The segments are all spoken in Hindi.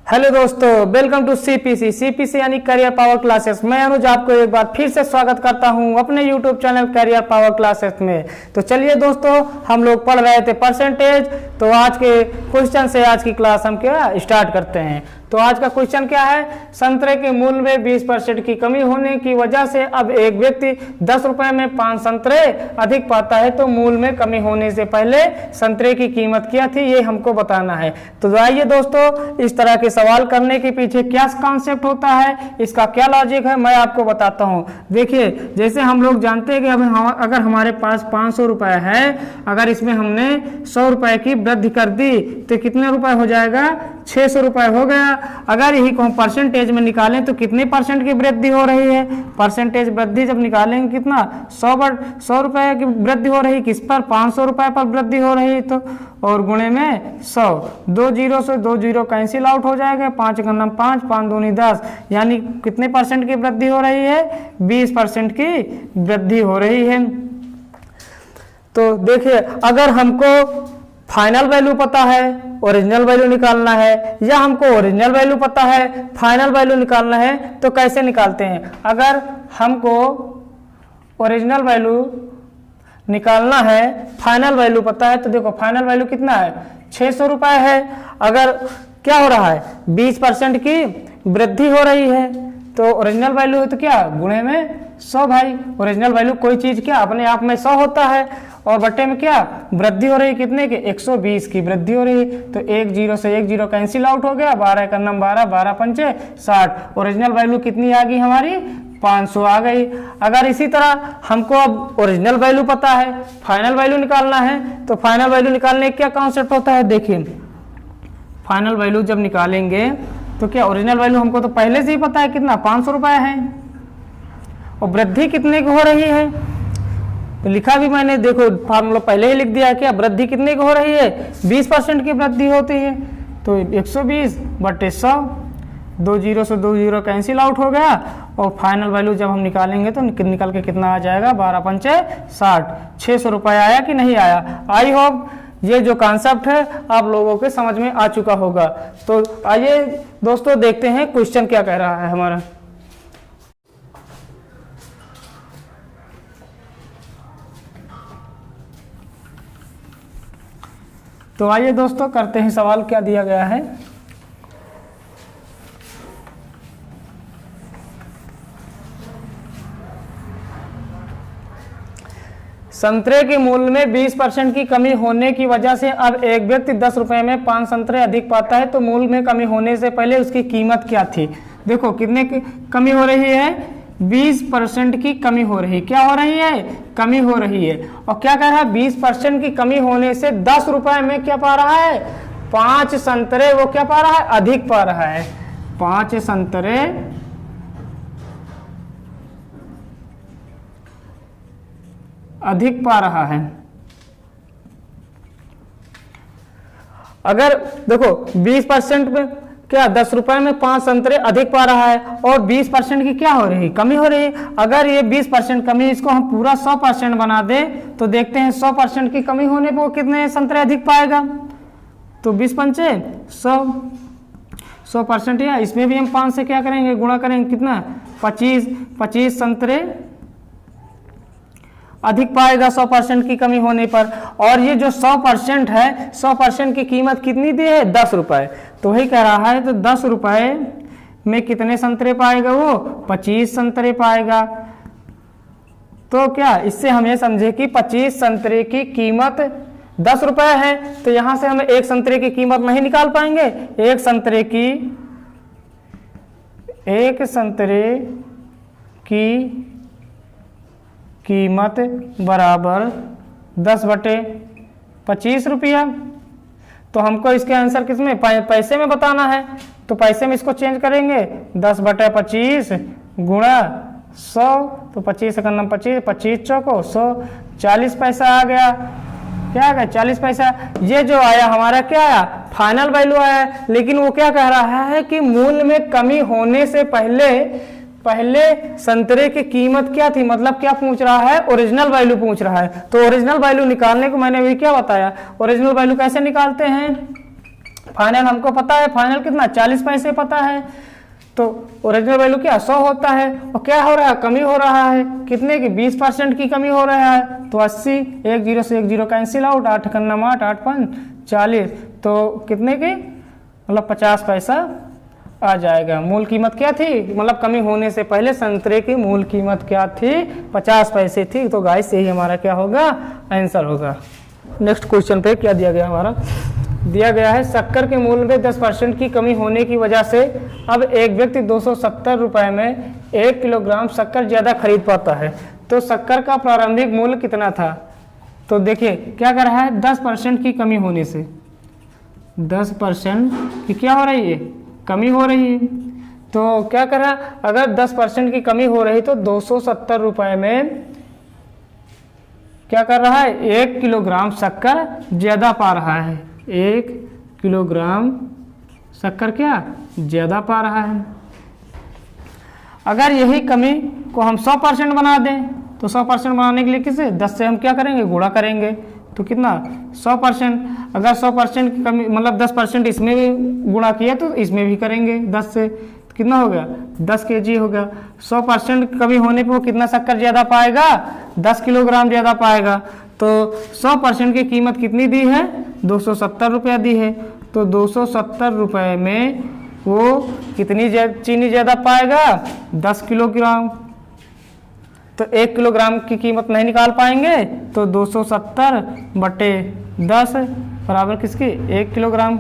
हेलो दोस्तों, वेलकम टू सीपीसी यानी करियर पावर क्लासेस। मैं अनुज आपको एक बार फिर से स्वागत करता हूं अपने YouTube channel career power classes में। तो चलिए दोस्तों, हम लोग पढ़ रहे थे परसेंटेज। तो आज के क्वेश्चन से आज की क्लास हम क्या स्टार्ट करते हैं। तो आज का क्वेश्चन क्या है, संतरे के मूल्य में 20% की कमी होने की वजह से अब एक व्यक्ति 10 रुपए में 5 संतरे अधिक पाता है, तो मूल्य में कमी होने से पहले संतरे की कीमत क्या थी, ये हमको बताना है। तो आइए दोस्तों, इस तरह के सवाल करने के पीछे क्या कॉन्सेप्ट होता है, इसका क्या लॉजिक है, मैं आपको बताता हूँ। देखिए, जैसे हम लोग जानते हैं कि अगर हमारे पास 500 रुपए है, अगर इसमें हमने 100 रुपए की वृद्धि कर दी तो कितने रुपए हो जाएगा, 600 रुपए हो गया। अगर यही को हम परसेंटेज में निकालें तो कितने परसेंट की वृद्धि हो रही है, परसेंटेज वृद्धि जब निकालेंगे कितना 100 रुपए की वृद्धि हो रही, किस पर 500 रुपए पर वृद्धि हो रही, तो और गुणे में 100, 2 जीरो से 2 जीरो कैंसिल आउट हो जाएगा, 5 का नाम 5, 5 दूनी 10, यानी कितने परसेंट की वृद्धि हो रही है, 20% की वृद्धि हो रही है। तो देखिए, अगर हमको फाइनल वैल्यू पता है, ओरिजिनल वैल्यू निकालना है, या हमको ओरिजिनल वैल्यू पता है, फाइनल वैल्यू निकालना है, तो कैसे निकालते हैं। अगर हमको ओरिजिनल वैल्यू निकालना है, फाइनल वैल्यू पता है, तो देखो फाइनल वैल्यू कितना है, 600 रुपए है। अगर क्या हो रहा है, 20% की वृद्धि हो रही है, तो ओरिजिनल वैल्यू है तो क्या गुणे में 100 भाई। ओरिजिनल वैल्यू कोई चीज क्या अपने आप में 100 होता है, और बट्टे में क्या वृद्धि हो रही है, कितने के 120 की वृद्धि हो रही है। तो 1 जीरो से 1 जीरो कैंसिल आउट हो गया, 12 का नम 12, 12 पंचे 60। ओरिजिनल वैल्यू कितनी आ गई हमारी, 500 आ गई। अगर इसी तरह हमको अब ओरिजिनल वैल्यू पता है, फाइनल वैल्यू निकालना है, तो फाइनल वैल्यू निकालने का क्या कॉन्सेप्ट होता है। देखिए, फाइनल वैल्यू जब निकालेंगे तो क्या ओरिजिनल वैल्यू हमको तो पहले से ही पता है कितना 500 रुपए है, और वृद्धि कितने की हो रही है, तो लिखा भी मैंने, देखो फार्मूला पहले ही लिख दिया है, क्या वृद्धि कितने की हो रही है, 20% की वृद्धि होती है। तो 120 बटे 100, 2 जीरो से 2 जीरो कैंसिल आउट हो गया, और फाइनल वैल्यू जब हम निकालेंगे तो निकल के कितना आ जाएगा, 12 पंचे 60। 600 रुपये आया कि नहीं आया। आई होप ये जो कॉन्सेप्ट है आप लोगों के समझ में आ चुका होगा। तो आइए दोस्तों, देखते हैं क्वेश्चन क्या कह रहा है हमारा। तो आइए दोस्तों, करते हैं सवाल क्या दिया गया है। संतरे के मूल्य में 20% की कमी होने की वजह से अब एक व्यक्ति 10 रुपए में 5 संतरे अधिक पाता है, तो मूल्य में कमी होने से पहले उसकी कीमत क्या थी। देखो कितने की कमी हो रही है, 20% की कमी हो रही, क्या हो रही है, कमी हो रही है। और क्या कह रहा है, 20% की कमी होने से 10 रुपए में क्या पा रहा है, 5 संतरे वो क्या पा रहा है, अधिक पा रहा है। 5 संतरे अधिक पा रहा है। अगर देखो 20% में क्या 10 रुपए में 5 संतरे अधिक पा रहा है, और 20% की क्या हो रही है, कमी हो रही है। अगर ये 20% कमी, इसको हम पूरा 100% बना दें, तो देखते हैं 100% की कमी होने पर वो कितने संतरे अधिक पाएगा। तो 20 पंचे 100% या इसमें भी हम 5 से क्या करेंगे, गुणा करेंगे, कितना 25 संतरे अधिक पाएगा 100% की कमी होने पर। और ये जो 100% है, 100% की कीमत कितनी दी है, 10 रुपए। तो वही कह रहा है, तो 10 रुपए में कितने संतरे पाएगा वो, 25 संतरे पाएगा। तो क्या इससे हम ये समझे कि 25 संतरे की कीमत 10 रुपए है, तो यहां से हम एक संतरे की कीमत नहीं निकाल पाएंगे। एक संतरे की कीमत बराबर 10 बटे 25 रुपया। तो हमको इसके आंसर किसमें, पैसे में बताना है, तो पैसे में इसको चेंज करेंगे, 10 बटे 25 गुणा 100, तो 25 का नाम 25, 25 चौको 100, 40 पैसा आ गया। क्या आ गया, 40 पैसा। ये जो आया हमारा क्या आया, फाइनल वैल्यू आया। लेकिन वो क्या कह रहा है कि मूल्य में कमी होने से पहले संतरे की कीमत क्या थी, मतलब क्या पूछ रहा है, ओरिजिनल वैल्यू पूछ रहा है। तो ओरिजिनल वैल्यू निकालने को मैंने भी क्या बताया, ओरिजिनल वैल्यू कैसे निकालते हैं, फाइनल हमको पता है, फाइनल कितना 40 पैसे पता है, तो ओरिजिनल वैल्यू क्या 100 होता है। और क्या हो रहा है, कमी हो रहा है, कितने की 20% की कमी हो रहा है, तो 80, एक जीरो से एक जीरो कैंसिल आउट, 8 का नाम 8, 8 5 40, तो कितने की मतलब 50 पैसा आ जाएगा। मूल कीमत क्या थी, मतलब कमी होने से पहले संतरे की मूल कीमत क्या थी, 50 पैसे थी। तो गाइस यही हमारा क्या होगा, आंसर होगा। नेक्स्ट क्वेश्चन पे क्या दिया गया हमारा, दिया गया है शक्कर के मूल्य में 10% की कमी होने की वजह से अब एक व्यक्ति 270 रुपए में 1 किलोग्राम शक्कर ज्यादा खरीद पाता है, तो शक्कर का प्रारंभिक मूल्य कितना था। तो देखिए क्या कर रहा है, 10% की कमी होने से 10% की क्या हो रही है, कमी हो रही है। तो क्या कर रहा है, अगर 10% की कमी हो रही तो 270 रुपए में क्या कर रहा है, 1 किलोग्राम शक्कर ज्यादा पा रहा है, 1 किलोग्राम शक्कर क्या ज्यादा पा रहा है। अगर यही कमी को हम 100% बना दें, तो 100% बनाने के लिए किसे 10 से हम क्या करेंगे, गुणा करेंगे, तो कितना 100%। अगर 100% की कमी मतलब 10% इसमें भी गुणा किया तो इसमें भी करेंगे 10 से, तो कितना हो गया 10 kg हो गया। 100% कमी होने पे वो कितना शक्कर ज़्यादा पाएगा, 10 किलोग्राम ज़्यादा पाएगा। तो 100% की कीमत कितनी दी है, 270 रुपया दी है। तो 270 रुपये में वो कितनी चीनी ज़्यादा पाएगा, 10 किलोग्राम। तो 1 किलोग्राम की कीमत नहीं निकाल पाएंगे, तो 270 बटे 10 बराबर किसकी, 1 किलोग्राम।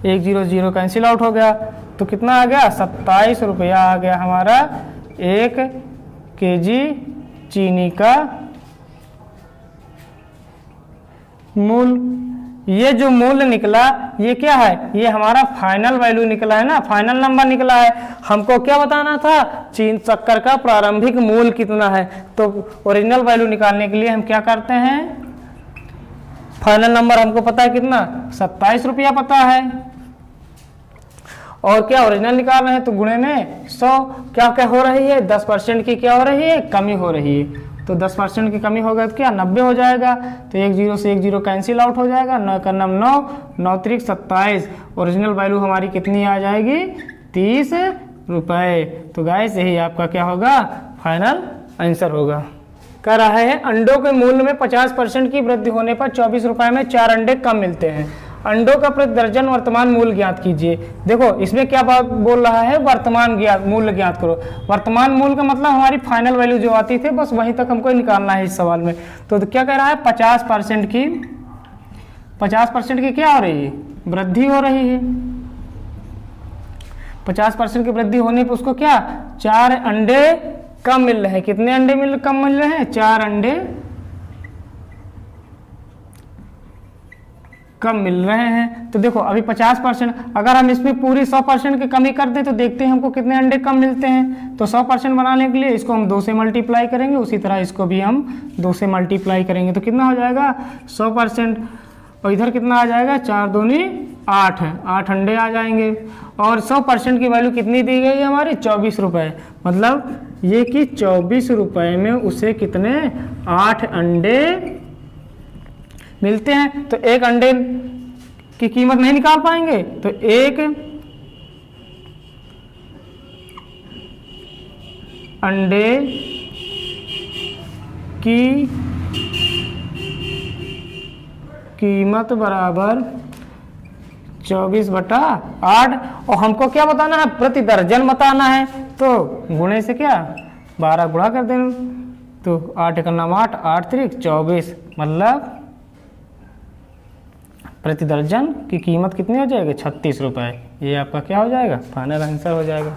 1 0 0 कैंसिल आउट हो गया, तो कितना आ गया, 27 रुपया आ गया हमारा 1 kg चीनी का मूल। ये जो मूल्य निकला ये क्या है, ये हमारा फाइनल वैल्यू निकला है ना, फाइनल नंबर निकला है। हमको क्या बताना था, चीनी शक्कर का प्रारंभिक मूल्य कितना है। तो ओरिजिनल वैल्यू निकालने के लिए हम क्या करते हैं, फाइनल नंबर हमको पता है कितना, 27 रुपया पता है, और क्या ओरिजिनल निकाल रहे हैं तो गुणे में 100। क्या क्या हो रही है, 10% की क्या हो रही है, कमी हो रही है। तो 10% की कमी होगा तो क्या 90 हो जाएगा। तो 1 0 से 1 0 कैंसिल आउट हो जाएगा, 9 का नाम 9, 9 त्रिक 27। ओरिजिनल वैल्यू हमारी कितनी आ जाएगी, 30 रुपये। तो गाइस यही आपका क्या होगा, फाइनल आंसर होगा। कह रहा है अंडों के मूल्य में 50% की वृद्धि होने पर 24 रुपये में 4 अंडे कम मिलते हैं। अंडों का प्रति दर्जन वर्तमान मूल्य ज्ञात कीजिए। देखो इसमें क्या बात बोल रहा है, वर्तमान मूल्य ज्ञात करो। वर्तमान मूल्य का मतलब हमारी फाइनल वैल्यू जो आती थी बस वहीं तक हमको निकालना है इस सवाल में। तो क्या कह रहा है, 50% की क्या हो रही है, वृद्धि हो रही है। 50% की वृद्धि होने पर उसको क्या 4 अंडे कम मिल रहे हैं। कितने अंडे कम मिल रहे हैं, 4 अंडे कम मिल रहे हैं। तो देखो अभी 50%, अगर हम इसमें पूरी 100% की कमी कर दें तो देखते हैं हमको कितने अंडे कम मिलते हैं। तो 100% बनाने के लिए इसको हम 2 से मल्टीप्लाई करेंगे, उसी तरह इसको भी हम 2 से मल्टीप्लाई करेंगे। तो कितना हो जाएगा 100%, और इधर कितना आ जाएगा, 4 दूनी 8 है, 8 अंडे आ जाएंगे। और 100% की वैल्यू कितनी दी गई है हमारी, 24 रुपये। मतलब ये कि 24 रुपये में उसे कितने 8 अंडे मिलते हैं। तो एक अंडे की कीमत नहीं निकाल पाएंगे, तो एक अंडे की कीमत बराबर 24/8। और हमको क्या बताना है, प्रति दर्जन बताना है। तो गुणे से क्या 12 गुणा कर देना, तो 8 का नाम 8, 8 त्रिक 24, मतलब प्रति दर्जन की कीमत कितनी हो जाएगी, 36 रुपये। ये आपका क्या हो जाएगा, फाइनल आंसर हो जाएगा।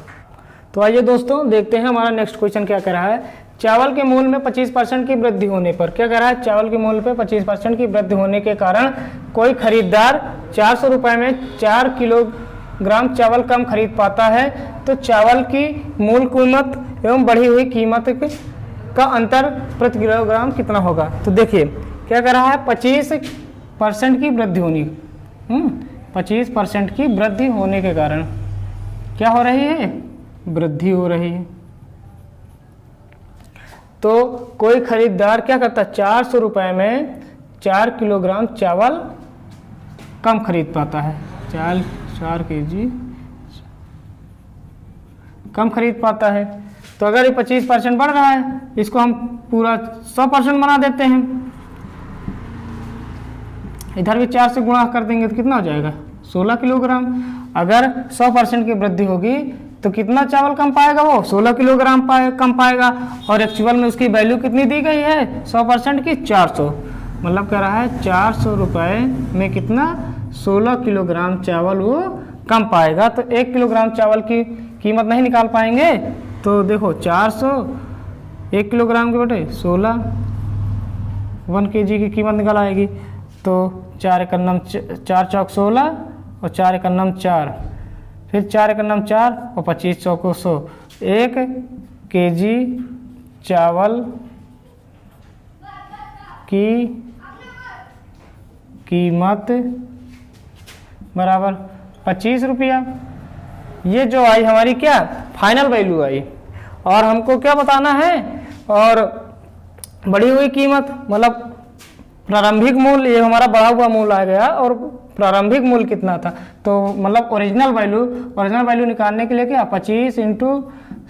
तो आइए दोस्तों देखते हैं हमारा नेक्स्ट क्वेश्चन क्या कह रहा है। चावल के मूल्य में 25% की वृद्धि होने पर, क्या कह रहा है, चावल के मूल्य पे 25% की वृद्धि होने के कारण कोई खरीदार 400 रुपये में 4 किलोग्राम चावल कम खरीद पाता है। तो चावल की मूल कीमत एवं बढ़ी हुई कीमत का अंतर प्रति किलोग्राम कितना होगा। तो देखिए क्या कह रहा है, 25% की वृद्धि होनी, 25% की वृद्धि होने के कारण क्या हो रही है, वृद्धि हो रही है। तो कोई खरीदार क्या करता है, 400 रुपये में 4 किलोग्राम चावल कम खरीद पाता है, 4 kg कम खरीद पाता है। तो अगर ये 25% बढ़ रहा है, इसको हम पूरा 100% बना देते हैं। इधर भी 4 से गुणा कर देंगे तो कितना हो जाएगा, 16 किलोग्राम। अगर 100% की वृद्धि होगी तो कितना चावल कम पाएगा, वो 16 किलोग्राम कम पाएगा। और एक्चुअल में उसकी वैल्यू कितनी दी गई है 100% की, 400। मतलब कह रहा है 400 रुपये में कितना, 16 किलोग्राम चावल वो कम पाएगा। तो 1 किलोग्राम चावल की कीमत नहीं निकाल पाएंगे। तो देखो 400 1 किलोग्राम के बटे 16, 1 kg की कीमत निकल आएगी। तो 4 एकन्नम 4 चौक 16 और 4 एकन्नम 4, फिर 4 एकन्नम 4 और 25 चौको 100। 1 kg चावल की कीमत बराबर 25 रुपया। ये जो आई हमारी क्या फाइनल वैल्यू आई। और हमको क्या बताना है, और बढ़ी हुई कीमत मतलब प्रारंभिक मूल्य, ये हमारा बढ़ा हुआ मूल्य आ गया। और प्रारंभिक मूल्य कितना था, तो मतलब ओरिजिनल वैल्यू निकालने के लिए क्या 25 ×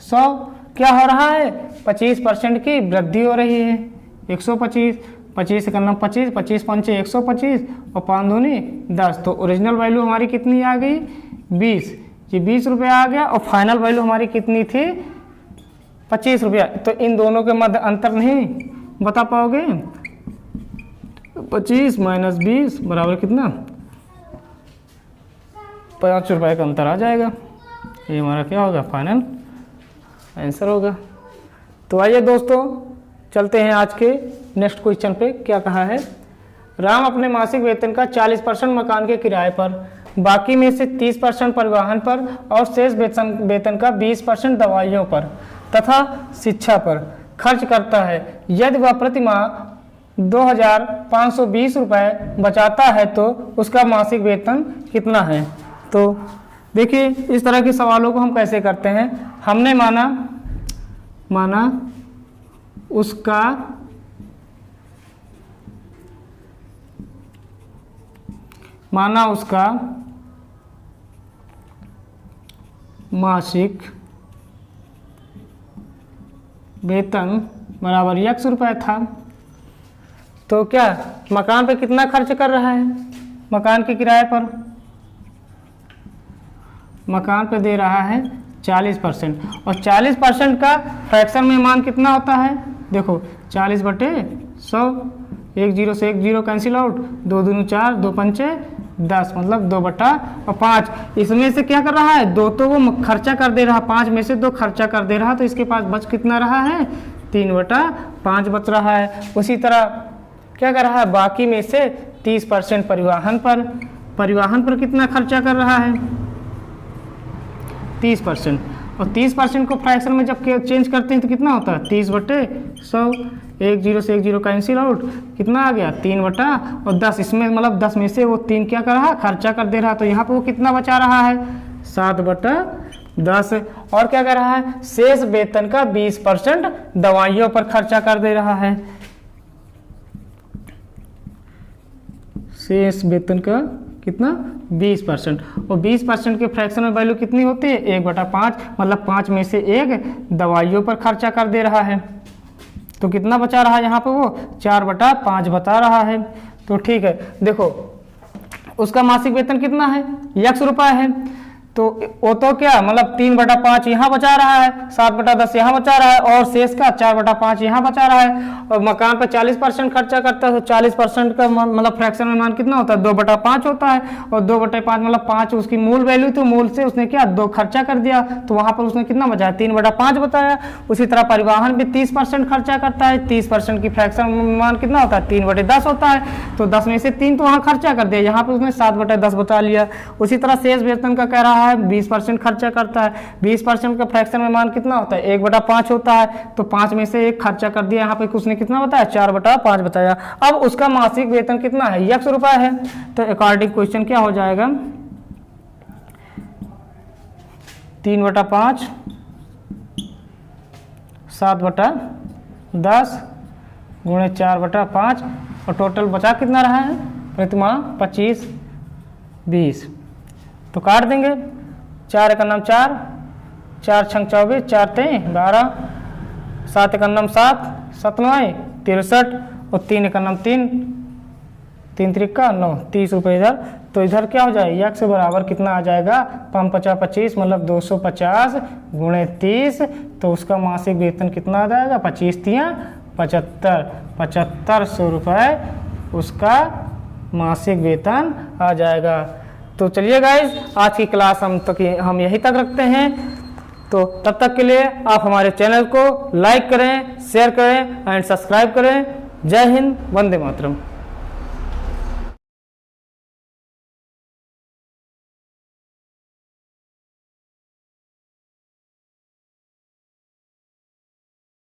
100 क्या हो रहा है, 25% की वृद्धि हो रही है, 125। 25 एकन्नम 25, 25 पंचे 125 और 5 दूनी 10। तो ओरिजिनल वैल्यू हमारी कितनी आ गई 20, ये 20 रुपया आ गया। और फाइनल वैल्यू हमारी कितनी थी 25 रुपया। तो इन दोनों के मध्य अंतर नहीं बता पाओगे, 25 - 20 बराबर कितना 5 रुपये का अंतर आ जाएगा। ये हमारा क्या होगा फाइनल आंसर होगा। तो आइए दोस्तों चलते हैं आज के नेक्स्ट क्वेश्चन पे। क्या कहा है, राम अपने मासिक वेतन का 40% मकान के किराए पर, बाकी में से 30% परिवहन पर और शेष वेतन का 20% दवाइयों पर तथा शिक्षा पर खर्च करता है। यदि वह प्रति माह 2520 रुपये बचाता है तो उसका मासिक वेतन कितना है। तो देखिए इस तरह के सवालों को हम कैसे करते हैं। हमने माना उसका मासिक वेतन बराबर x रुपये था। तो क्या मकान पे कितना खर्च कर रहा है, मकान के किराए पर मकान पे दे रहा है 40%। और 40% का फ्रैक्शन में मान कितना होता है, देखो 40/100, 1 0 से 1 0 कैंसिल आउट, 2 दूनी 4, 2 पंचे 10, मतलब 2/5। इसमें से क्या कर रहा है 2 तो वो खर्चा कर दे रहा, 5 में से 2 खर्चा कर दे रहा। तो इसके पास बच कितना रहा है 3/5 बच रहा है। उसी तरह क्या कर रहा है, बाकी में से 30% परिवहन पर कितना खर्चा कर रहा है 30%। और 30% को फ्रैक्शन में जब चेंज करते हैं तो कितना होता है 30/100, 1 0 से 1 0 कैंसिल आउट, कितना आ गया 3/10। इसमें मतलब 10 में से वो 3 क्या कर रहा है खर्चा कर दे रहा। तो यहाँ पे वो कितना बचा रहा है 7/10। और क्या कर रहा है, शेष वेतन का 20% दवाइयों पर खर्चा कर दे रहा है। शेष वेतन का कितना 20%। और 20% के फ्रैक्शन में वैल्यू कितनी होती है 1/5, मतलब 5 में से 1 दवाइयों पर खर्चा कर दे रहा है। तो कितना बचा रहा है यहाँ पे वो 4/5 बता रहा है। तो ठीक है, देखो उसका मासिक वेतन कितना है x रुपये है। तो वो तो क्या मतलब 3/5 यहाँ बचा रहा है, 7/10 यहाँ बचा रहा है और शेष का 4/5 यहाँ बचा रहा है। और मकान पर 40% खर्चा करता है तो 40% का मतलब फ्रैक्शन में मान कितना होता है 2/5 होता है। और 2/5 मतलब 5 उसकी मूल वैल्यू थी, मूल से उसने क्या 2 खर्चा कर दिया। तो वहाँ पर उसने कितना बचाया 3/5 बताया। उसी तरह परिवहन भी 30% खर्चा करता है, 30% की फ्रैक्शन में मान कितना होता है 3/10 होता है। तो 10 में से 3 तो वहाँ खर्चा कर दिया, यहाँ पर उसने 7/10 बता लिया। उसी तरह शेष वेतन का कह रहा है 20% खर्चा करता है, 20% का फ्रैक्शन में मान कितना होता है 1/5 होता है। तो 5 में से 1 खर्चा कर दिया, यहाँ पे उसने कितना बताया 4/5 बताया। अब उसका मासिक वेतन कितना है x रुपये है। तो अकॉर्डिंग क्वेश्चन क्या हो जाएगा 3/5 7/10 गुणे 4/5 और टोटल बचा कितना रहा है प्रतिमाह 25 20। तो काट देंगे, 4 का नाम 4, 4 छंग 24, 4 तें 12, 7 का नाम 7, 7 9 63 और 3 का नाम 3, 3 त्रिका 9, 30 रुपये इधर। तो इधर क्या हो जाएगा, x बराबर कितना आ जाएगा, 5 50 25 मतलब 250 गुणे 30। तो उसका मासिक वेतन कितना आ जाएगा, 25 तियाँ 75, 7500 रुपये उसका मासिक वेतन आ जाएगा। तो चलिए गाइज, आज की क्लास हम यहीं तक रखते हैं। तो तब तक के लिए आप हमारे चैनल को लाइक करें, शेयर करें एंड सब्सक्राइब करें। जय हिंद, वंदे मातरम।